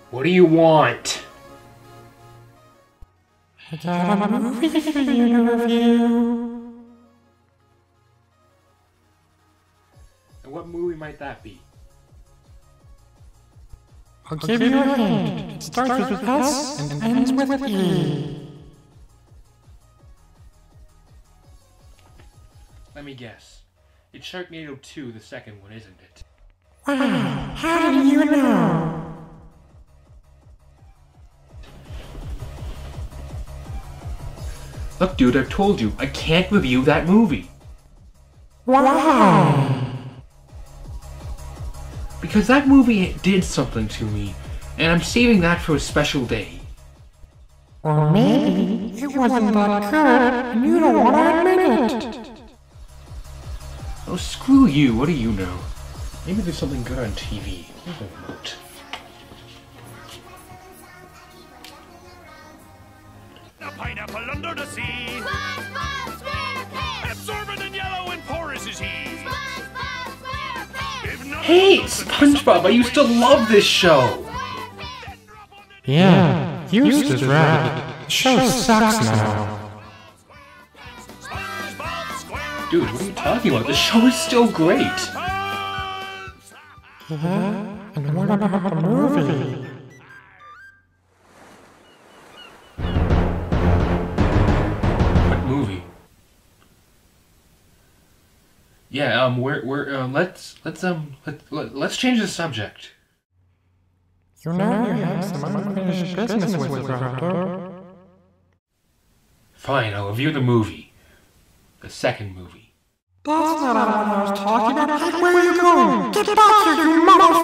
What do you want? I got a movie for you to review. And what movie might that be? I'll give you a hint. It starts with S and ends with E. Let me guess. It's Sharknado 2, the second one, isn't it? Wow, how did you know? Look, dude, I've told you, I can't review that movie. Why? Because that movie did something to me, and I'm saving that for a special day. Or maybe it wasn't that good and you don't want to admit it. Oh, screw you, what do you know? Maybe there's something good on TV. Here's a remote. The pineapple under the sea. SpongeBob SquarePants. Absorbent and yellow and porous is he. SpongeBob SquarePants. Hey, SpongeBob, I used to love this show! Yeah, used is right. The show sucks now. Dude, what are you talking about? The show is still great! Yeah, and what about the movie? What movie? Yeah, let's change the subject. You know you have some unfinished business with Raptor. Fine, I'll review the movie. The second movie. That's not what I was talking about. Hey, where are you going? Get back here, you mother...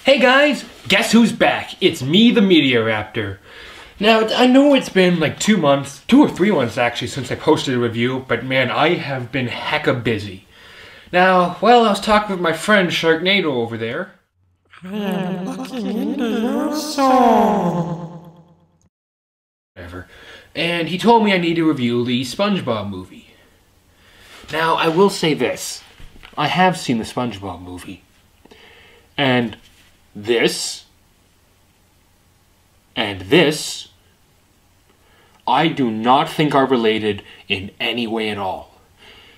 Hey guys, guess who's back? It's me, the Media Raptor. Now, I know it's been like 2 months, 2 or 3 months actually, since I posted a review, but man, I have been hecka busy. Now, well, I was talking with my friend Sharknado over there. I am looking into your soul. Whatever. And he told me I need to review the Spongebob movie. Now, I will say this. I have seen the Spongebob movie. And this, and this, I do not think are related in any way at all.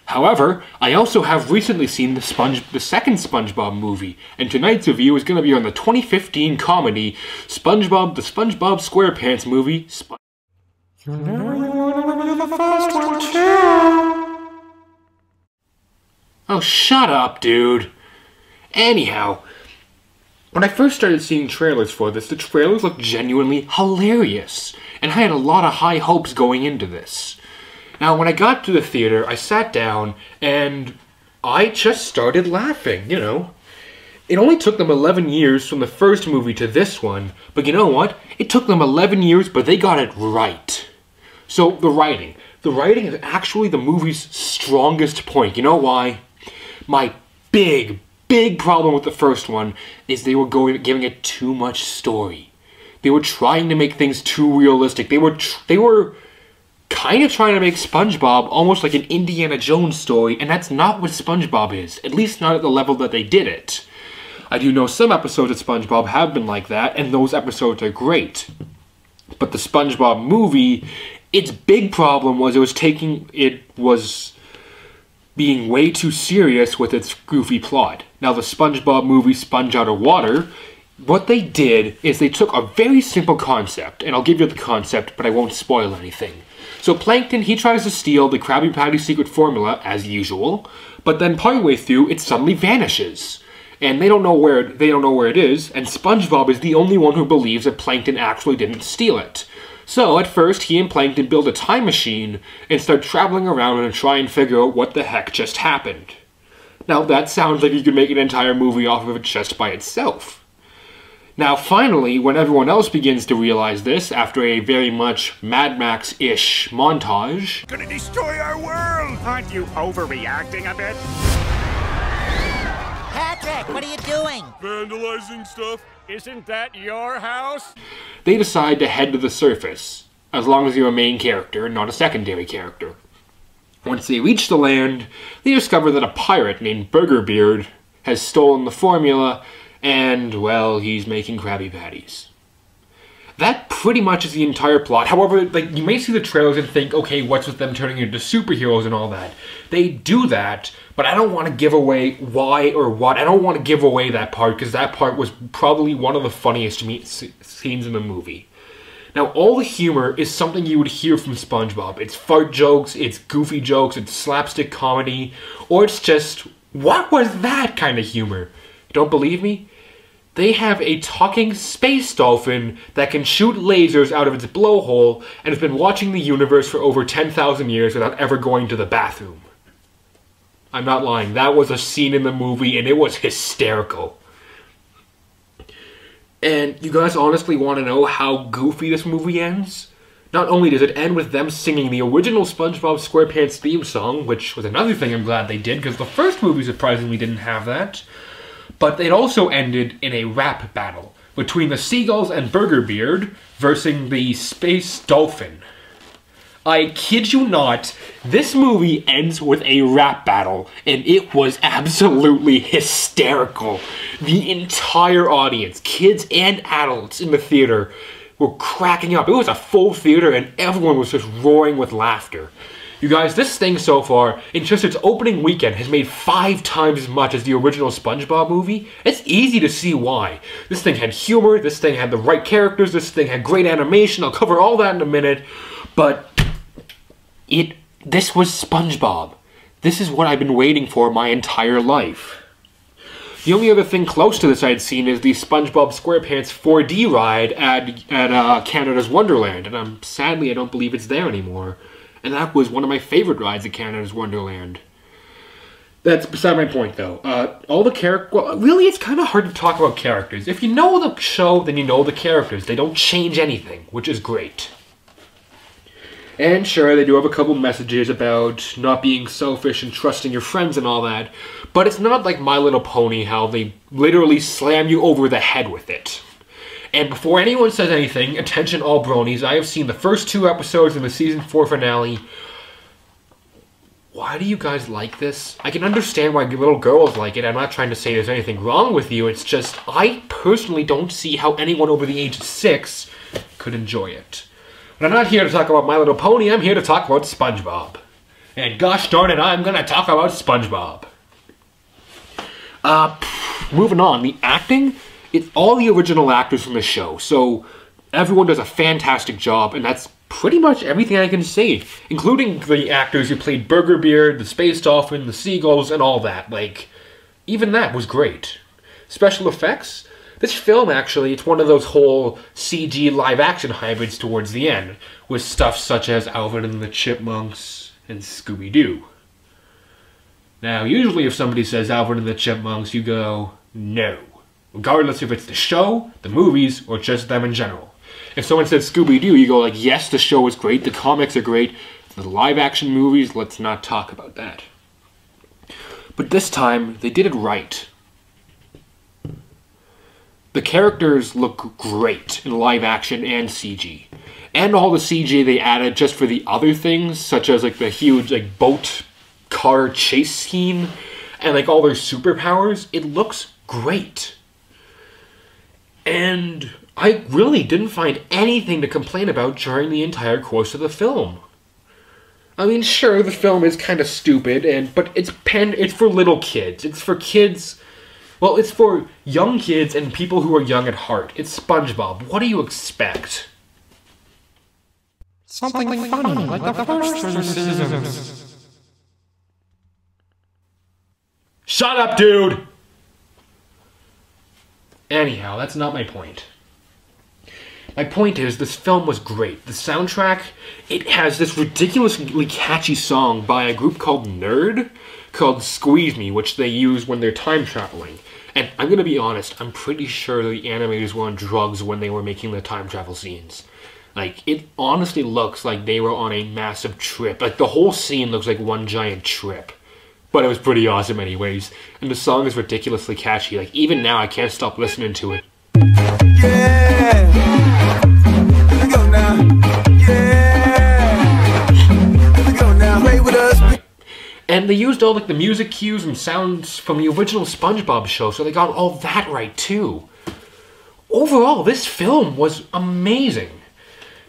However, I also have recently seen the second SpongeBob movie, and tonight's review is going to be on the 2015 comedy SpongeBob the SpongeBob SquarePants movie. You know you want to review the first one too. Oh, shut up, dude. Anyhow, when I first started seeing trailers for this, the trailers looked genuinely hilarious, and I had a lot of high hopes going into this. Now, when I got to the theater, I sat down, and I just started laughing, you know. It only took them 11 years from the first movie to this one, but you know what? It took them 11 years, but they got it right. So, the writing. The writing is actually the movie's strongest point. You know why? My big problem with the first one is they were giving it too much story. They were trying to make things too realistic. They were kind of trying to make SpongeBob almost like an Indiana Jones story, and that's not what SpongeBob is, at least not at the level that they did it. I do know some episodes of SpongeBob have been like that, and those episodes are great. But the SpongeBob movie, its big problem was it was being way too serious with its goofy plot. Now, the SpongeBob movie Sponge Out of Water, what they did is they took a very simple concept, and I'll give you the concept, but I won't spoil anything. So Plankton, he tries to steal the Krabby Patty secret formula, as usual, but then partway through, it suddenly vanishes. And they don't know where it is, and SpongeBob is the only one who believes that Plankton actually didn't steal it. So, at first, he and Plankton build a time machine and start traveling around and try and figure out what the heck just happened. Now, that sounds like you could make an entire movie off of it just by itself. Now, finally, when everyone else begins to realize this, after a very much Mad Max-ish montage... Gonna destroy our world! Aren't you overreacting a bit? Patrick, what are you doing? Vandalizing stuff. Isn't that your house? They decide to head to the surface, as long as you're a main character and not a secondary character. Once they reach the land, they discover that a pirate named Burgerbeard has stolen the formula, and, well, he's making Krabby Patties. That pretty much is the entire plot. However, like, you may see the trailers and think, okay, what's with them turning into superheroes and all that? They do that, but I don't want to give away why or what. I don't want to give away that part, because that part was probably one of the funniest scenes in the movie. Now, all the humor is something you would hear from SpongeBob. It's fart jokes, it's goofy jokes, it's slapstick comedy, or it's just, what was that kind of humor? Don't believe me? They have a talking space dolphin that can shoot lasers out of its blowhole and has been watching the universe for over 10,000 years without ever going to the bathroom. I'm not lying. That was a scene in the movie and it was hysterical. And you guys honestly want to know how goofy this movie ends? Not only does it end with them singing the original SpongeBob SquarePants theme song, which was another thing I'm glad they did, because the first movie surprisingly didn't have that, but it also ended in a rap battle between the Seagulls and Burgerbeard versus the Space Dolphin. I kid you not, this movie ends with a rap battle, and it was absolutely hysterical. The entire audience, kids and adults in the theater, were cracking up. It was a full theater, and everyone was just roaring with laughter. You guys, this thing so far, in just its opening weekend, has made 5 times as much as the original SpongeBob movie. It's easy to see why. This thing had humor, this thing had the right characters, this thing had great animation. I'll cover all that in a minute, but this was SpongeBob. This is what I've been waiting for my entire life. The only other thing close to this I'd seen is the SpongeBob SquarePants 4D ride at Canada's Wonderland, and sadly I don't believe it's there anymore. And that was one of my favorite rides at Canada's Wonderland. That's beside my point, though. All the characters... Well, really, it's kind of hard to talk about characters. If you know the show, then you know the characters. They don't change anything, which is great. And sure, they do have a couple messages about not being selfish and trusting your friends and all that. But it's not like My Little Pony, how they literally slam you over the head with it. And before anyone says anything, attention all bronies, I have seen the first 2 episodes of the season 4 finale. Why do you guys like this? I can understand why little girls like it. I'm not trying to say there's anything wrong with you. It's just, I personally don't see how anyone over the age of 6 could enjoy it. But I'm not here to talk about My Little Pony, I'm here to talk about SpongeBob. And gosh darn it, I'm gonna talk about SpongeBob. Moving on, the acting, it's all the original actors from the show, so everyone does a fantastic job, and that's pretty much everything I can say, including the actors who played Burgerbeard, the Space Dolphin, the Seagulls, and all that. Like, even that was great. Special effects? This film, actually, it's one of those whole CG live-action hybrids towards the end, with stuff such as Alvin and the Chipmunks and Scooby-Doo. Now, usually if somebody says Alvin and the Chipmunks, you go, no. Regardless if it's the show, the movies, or just them in general. If someone says Scooby-Doo, you go like, yes, the show is great, the comics are great, the live-action movies, let's not talk about that. But this time, they did it right. The characters look great in live action and CG. And all the CG they added just for the other things, such as like the huge like boat car chase scene and like all their superpowers, it looks great. And I really didn't find anything to complain about during the entire course of the film. I mean, sure, the film is kind of stupid, but it's for little kids. It's for kids. Well, it's for young kids and people who are young at heart. It's SpongeBob. What do you expect? Something funny, like the first 2 seasons. Shut up, dude! Anyhow, that's not my point. My point is, this film was great. The soundtrack, it has this ridiculously catchy song by a group called N.E.R.D, called Squeeze Me, which they use when they're time traveling. And I'm gonna be honest, I'm pretty sure the animators were on drugs when they were making the time travel scenes. Like, it honestly looks like they were on a massive trip. Like, the whole scene looks like one giant trip. But it was pretty awesome anyways. And the song is ridiculously catchy. Like, even now, I can't stop listening to it. Yeah. Here we go now. Yeah. Here we go now. Play with us. And they used all, like, the music cues and sounds from the original Spongebob show, so they got all that right, too. Overall, this film was amazing.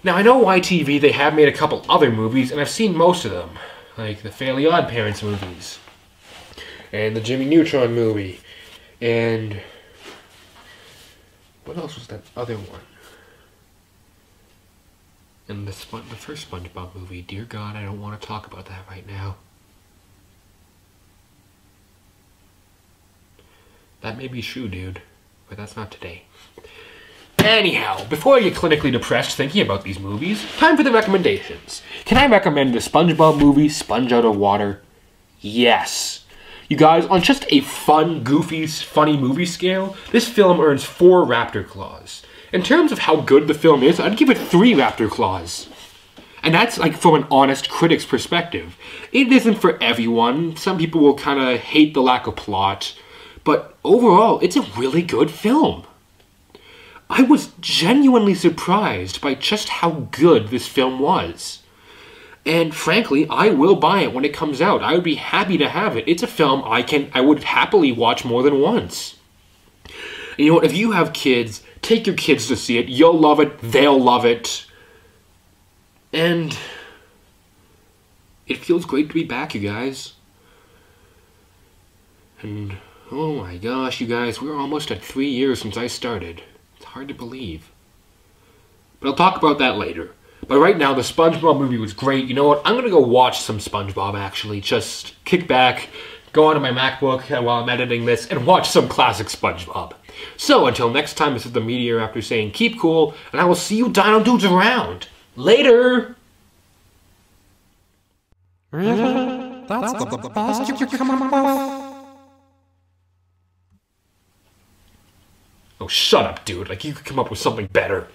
Now, I know YTV, they have made a couple other movies, and I've seen most of them. Like the Fairly Odd Parents movies. And the Jimmy Neutron movie. And what else was that other one? And the first SpongeBob movie. Dear God, I don't want to talk about that right now. That may be true, dude. But that's not today. Anyhow, before I get clinically depressed thinking about these movies, time for the recommendations. Can I recommend the SpongeBob movie, Sponge Out of Water? Yes. You guys, on just a fun, goofy, funny movie scale, this film earns 4 Raptor claws. In terms of how good the film is, I'd give it 3 Raptor claws. And that's like from an honest critic's perspective. It isn't for everyone. Some people will kind of hate the lack of plot. But overall, it's a really good film. I was genuinely surprised by just how good this film was. And frankly, I will buy it when it comes out. I would be happy to have it. It's a film I would happily watch more than once. And you know what? If you have kids, take your kids to see it. You'll love it. They'll love it. And it feels great to be back, you guys. And oh my gosh, you guys, we're almost at 3 years since I started. It's hard to believe. But I'll talk about that later. But right now, the SpongeBob movie was great. You know what? I'm going to go watch some SpongeBob, actually. Just kick back, go onto my MacBook while I'm editing this, and watch some classic SpongeBob. So, until next time, this is the Meteor Raptor saying, keep cool, and I will see you Dino Dudes around. Later! Really? That's the best you could come up with? Oh, shut up, dude. Like, you could come up with something better.